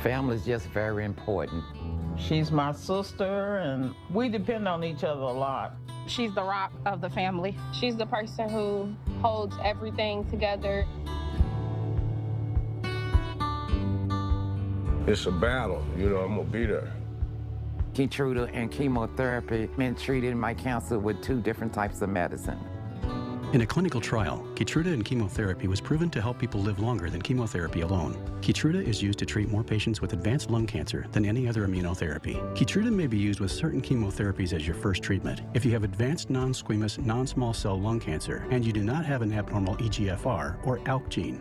Family is just very important. She's my sister, and we depend on each other a lot. She's the rock of the family. She's the person who holds everything together. It's a battle, you know, I'm gonna be there. Keytruda and chemotherapy been treating my cancer with 2 different types of medicine. In a clinical trial, Keytruda and chemotherapy was proven to help people live longer than chemotherapy alone. Keytruda is used to treat more patients with advanced lung cancer than any other immunotherapy. Keytruda may be used with certain chemotherapies as your first treatment. If you have advanced non-squamous, non-small cell lung cancer and you do not have an abnormal EGFR or ALK gene.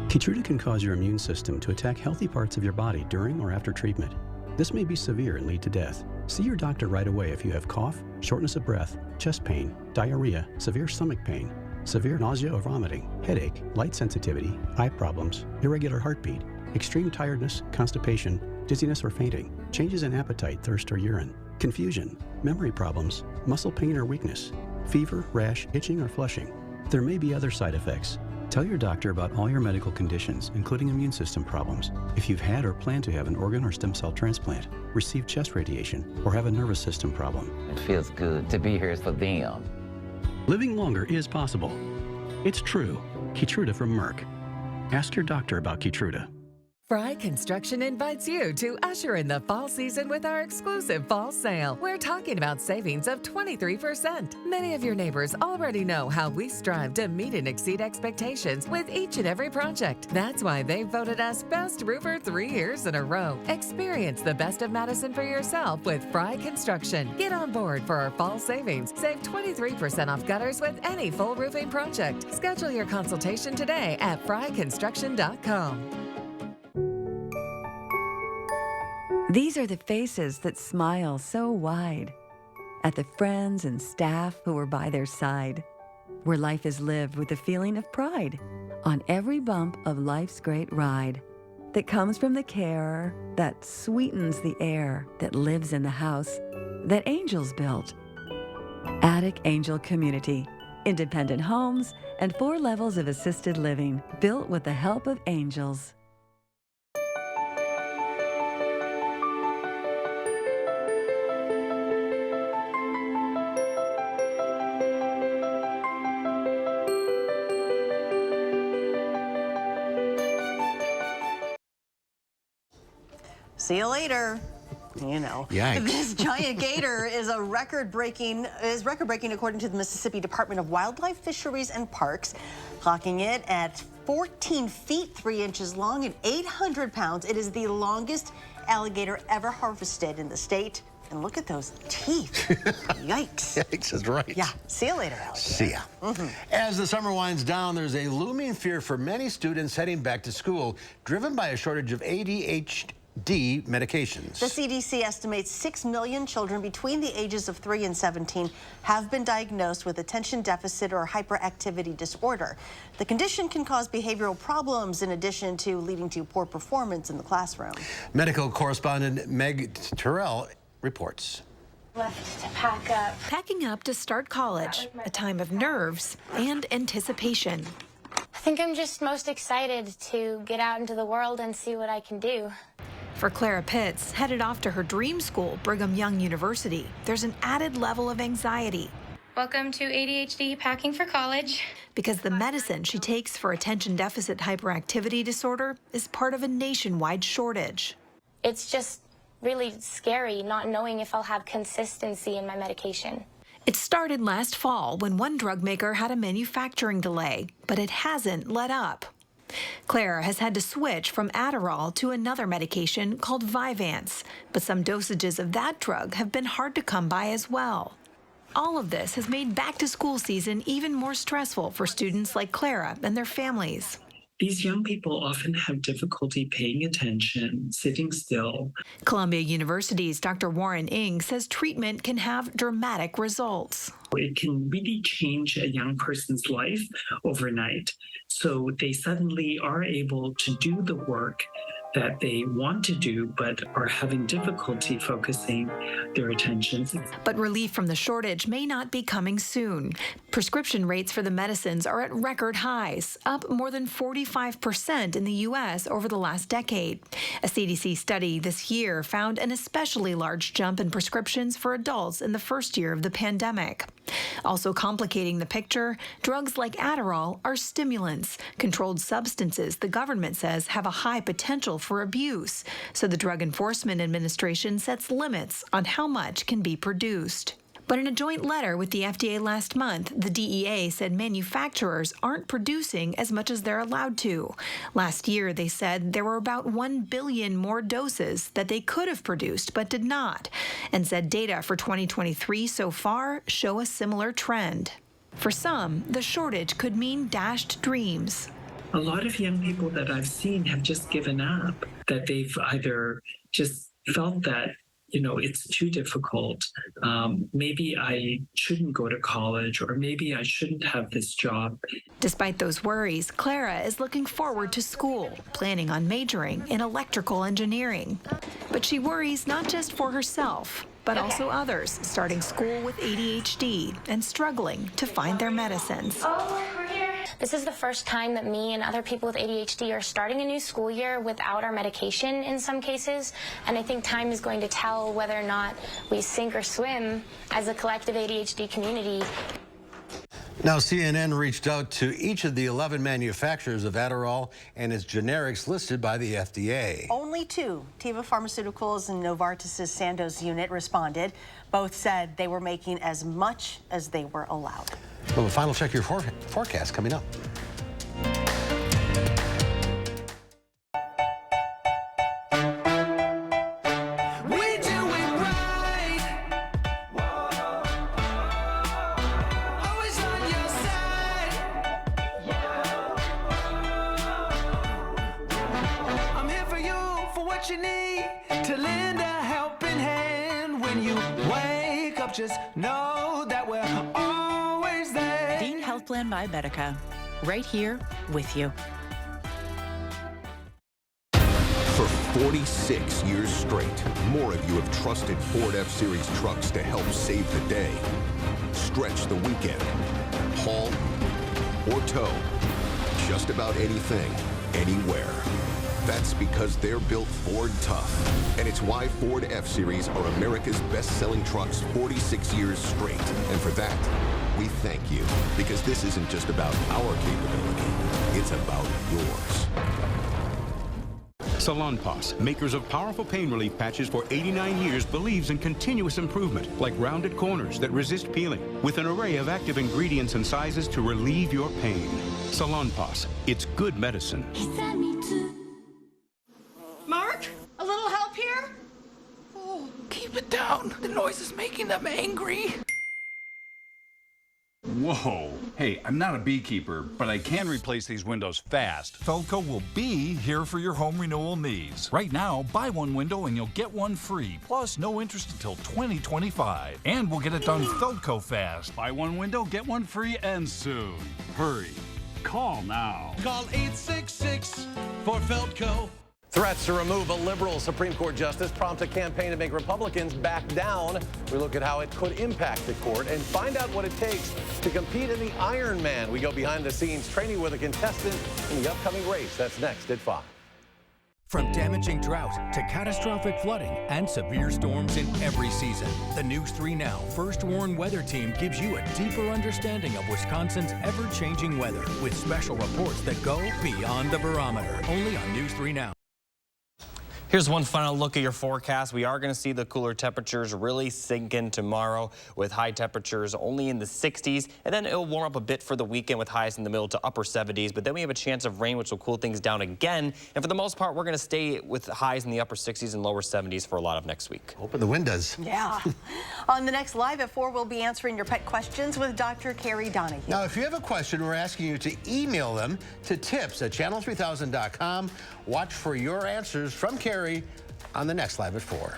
Keytruda can cause your immune system to attack healthy parts of your body during or after treatment. This may be severe and lead to death. See your doctor right away if you have cough, shortness of breath, chest pain, diarrhea, severe stomach pain, severe nausea or vomiting, headache, light sensitivity, eye problems, irregular heartbeat, extreme tiredness, constipation, dizziness or fainting, changes in appetite, thirst or urine, confusion, memory problems, muscle pain or weakness, fever, rash, itching or flushing. There may be other side effects. Tell your doctor about all your medical conditions, including immune system problems. If you've had or plan to have an organ or stem cell transplant, receive chest radiation, or have a nervous system problem. It feels good to be here for them. Living longer is possible. It's true. Keytruda from Merck. Ask your doctor about Keytruda. Fry Construction invites you to usher in the fall season with our exclusive fall sale. We're talking about savings of 23%. Many of your neighbors already know how we strive to meet and exceed expectations with each and every project. That's why they voted us Best Roofer 3 years in a row. Experience the best of Madison for yourself with Fry Construction. Get on board for our fall savings. Save 23% off gutters with any full roofing project. Schedule your consultation today at fryconstruction.com. These are the faces that smile so wide at the friends and staff who are by their side, where life is lived with a feeling of pride on every bump of life's great ride that comes from the care that sweetens the air that lives in the house that angels built. Attic Angel Community, independent homes and 4 levels of assisted living built with the help of angels. See you later. You know. Yikes. This giant gator is record-breaking according to the Mississippi Department of Wildlife, Fisheries, and Parks, clocking it at 14 feet 3 inches long and 800 pounds. It is the longest alligator ever harvested in the state. And look at those teeth. Yikes. Yikes is right. Yeah. See you later, alligator. See ya. As the summer winds down, there's a looming fear for many students heading back to school, driven by a shortage of ADHD medications. The CDC estimates 6 million children between the ages of 3 and 17 have been diagnosed with attention deficit or hyperactivity disorder. The condition can cause behavioral problems in addition to leading to poor performance in the classroom. Medical correspondent Meg Terrell reports. Left to pack up. Packing up to start college, a time of nerves and anticipation. I think I'm just most excited to get out into the world and see what I can do. For Clara Pitts, headed off to her dream school, Brigham Young University, there's an added level of anxiety. Welcome to ADHD Packing for College. Because the medicine she takes for attention deficit hyperactivity disorder is part of a nationwide shortage. It's just really scary not knowing if I'll have consistency in my medication. It started last fall when one drug maker had a manufacturing delay, but it hasn't let up. Clara has had to switch from Adderall to another medication called Vyvanse, but some dosages of that drug have been hard to come by as well. All of this has made back-to-school season even more stressful for students like Clara and their families. These young people often have difficulty paying attention, sitting still. Columbia University's Dr. Warren Ng says treatment can have dramatic results. It can really change a young person's life overnight. So they suddenly are able to do the work that they want to do, but are having difficulty focusing their attentions. But relief from the shortage may not be coming soon. Prescription rates for the medicines are at record highs, up more than 45% in the U.S. over the last decade. A CDC study this year found an especially large jump in prescriptions for adults in the first year of the pandemic. Also complicating the picture, drugs like Adderall are stimulants, controlled substances the government says have a high potential for abuse. So the Drug Enforcement Administration sets limits on how much can be produced. But in a joint letter with the FDA last month, the DEA said manufacturers aren't producing as much as they're allowed to. Last year, they said there were about 1 billion more doses that they could have produced but did not, and said data for 2023 so far show a similar trend. For some, the shortage could mean dashed dreams. A lot of young people that I've seen have just given up, that they've either just felt that it's too difficult. Maybe I shouldn't go to college, or maybe I shouldn't have this job. Despite those worries, Clara is looking forward to school, planning on majoring in electrical engineering. But she worries not just for herself, but also others starting school with ADHD and struggling to find their medicines. This is the first time that me and other people with ADHD are starting a new school year without our medication in some cases, and I think time is going to tell whether or not we sink or swim as a collective ADHD community. Now, CNN reached out to each of the 11 manufacturers of Adderall and its generics listed by the FDA. Only two, Teva Pharmaceuticals and Novartis' Sandoz unit, responded. Both said they were making as much as they were allowed. Well, a final check your forecast coming up. Just know that we're always there. Dean Health Plan by Medica, right here with you. For 46 years straight, more of you have trusted Ford F-Series trucks to help save the day, stretch the weekend, haul, or tow. Just about anything, anywhere. That's because they're built Ford tough. And it's why Ford F-Series are America's best-selling trucks 46 years straight. And for that, we thank you. Because this isn't just about our capability, it's about yours. Salonpas, makers of powerful pain relief patches for 89 years, believes in continuous improvement, like rounded corners that resist peeling, with an array of active ingredients and sizes to relieve your pain. Salonpas, it's good medicine. Mark, a little help here? Oh, keep it down. The noise is making them angry. Whoa. Hey, I'm not a beekeeper, but I can replace these windows fast. Feldco will be here for your home renewal needs. Right now, buy one window and you'll get one free, plus no interest until 2025. And we'll get it done Feldco fast. Buy one window, get one free, and soon. Hurry. Call now. Call 866 for Feldco. Threats to remove a liberal Supreme Court justice prompt a campaign to make Republicans back down. We look at how it could impact the court and find out what it takes to compete in the Ironman. We go behind the scenes training with a contestant in the upcoming race. That's next at 5. From damaging drought to catastrophic flooding and severe storms in every season, the News 3 Now First Warn Weather Team gives you a deeper understanding of Wisconsin's ever-changing weather with special reports that go beyond the barometer. Only on News 3 Now. Here's one final look at your forecast. We are going to see the cooler temperatures really sink in tomorrow with high temperatures only in the 60s. And then it'll warm up a bit for the weekend with highs in the middle to upper 70s. But then we have a chance of rain, which will cool things down again. And for the most part, we're going to stay with highs in the upper 60s and lower 70s for a lot of next week. Open the windows. Yeah. On the next Live at 4, we'll be answering your pet questions with Dr. Carrie Donahue. Now, if you have a question, we're asking you to email them to tips@channel3000.com. Watch for your answers from Carrie on the next Live at 4.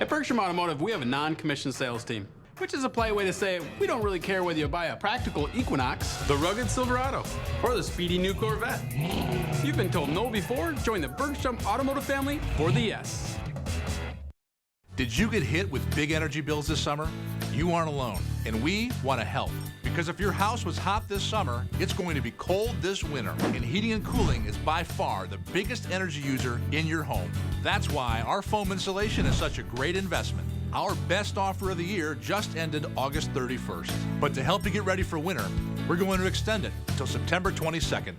At Bergstrom Automotive, we have a non-commissioned sales team, which is a polite way to say we don't really care whether you buy a practical Equinox, the rugged Silverado, or the speedy new Corvette. You've been told no before? Join the Bergstrom Automotive family for the yes. Did you get hit with big energy bills this summer? You aren't alone, and we want to help. Because if your house was hot this summer, it's going to be cold this winter, and heating and cooling is by far the biggest energy user in your home. That's why our foam insulation is such a great investment. Our best offer of the year just ended August 31st. But to help you get ready for winter, we're going to extend it until September 22nd.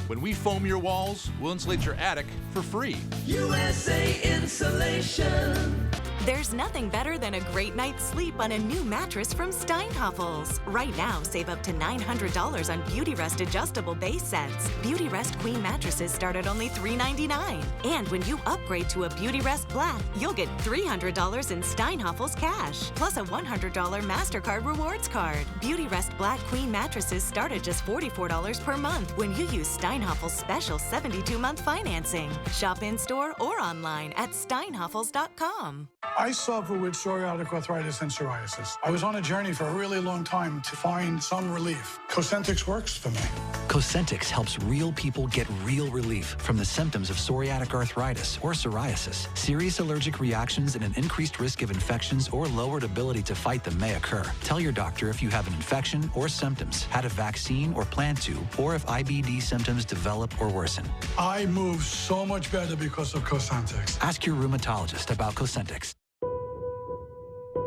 When we foam your walls, we'll insulate your attic for free. USA Insulation. There's nothing better than a great night's sleep on a new mattress from Steinhafels. Right now, save up to $900 on Beautyrest adjustable base sets. Beautyrest Queen mattresses start at only $399. And when you upgrade to a Beautyrest Black, you'll get $300 in Steinhafels cash, plus a $100 MasterCard rewards card. Beautyrest Black Queen mattresses start at just $44 per month when you use Steinhafels' special 72-month financing. Shop in-store or online at steinhafels.com. I suffer with psoriatic arthritis and psoriasis. I was on a journey for a really long time to find some relief. Cosentix works for me. Cosentix helps real people get real relief from the symptoms of psoriatic arthritis or psoriasis. Serious allergic reactions and an increased risk of infections or lowered ability to fight them may occur. Tell your doctor if you have an infection or symptoms, had a vaccine or plan to, or if IBD symptoms develop or worsen. I move so much better because of Cosentix. Ask your rheumatologist about Cosentix.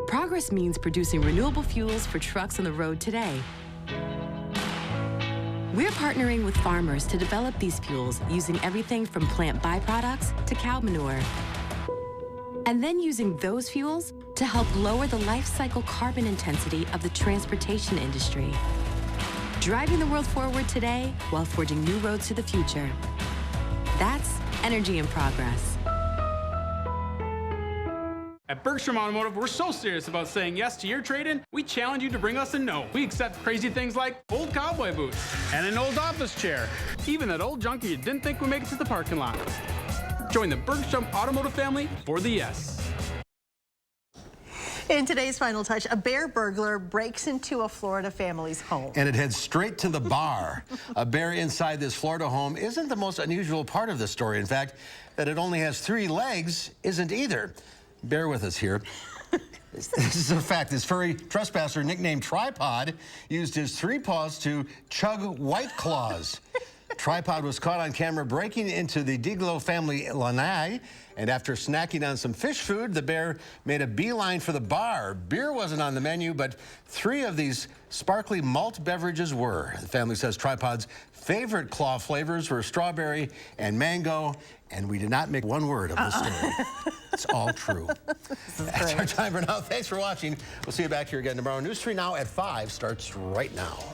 Progress means producing renewable fuels for trucks on the road today. We're partnering with farmers to develop these fuels using everything from plant byproducts to cow manure. And then using those fuels to help lower the life cycle carbon intensity of the transportation industry. Driving the world forward today while forging new roads to the future. That's energy in progress. At Bergstrom Automotive, we're so serious about saying yes to your trade-in, we challenge you to bring us a no. We accept crazy things like old cowboy boots and an old office chair, even that old junkie you didn't think would make it to the parking lot. Join the Bergstrom Automotive family for the yes. In today's Final Touch, a bear burglar breaks into a Florida family's home. And it heads straight to the bar. A bear inside this Florida home isn't the most unusual part of the story. In fact, that it only has 3 legs isn't either. Bear with us here. This is a fact. This furry trespasser, nicknamed Tripod, used his 3 paws to chug White Claws. tripod was caught on camera breaking into the Diglo family lanai, and after snacking on some fish food, the bear made a beeline for the bar. Beer wasn't on the menu, but 3 of these sparkly malt beverages were. The family says tripod's favorite claw flavors were strawberry and mango, and we did not make one word of the story. It's all true. That's our time for now. Thanks for watching. We'll see you back here again tomorrow. News 3 Now at 5 starts right now.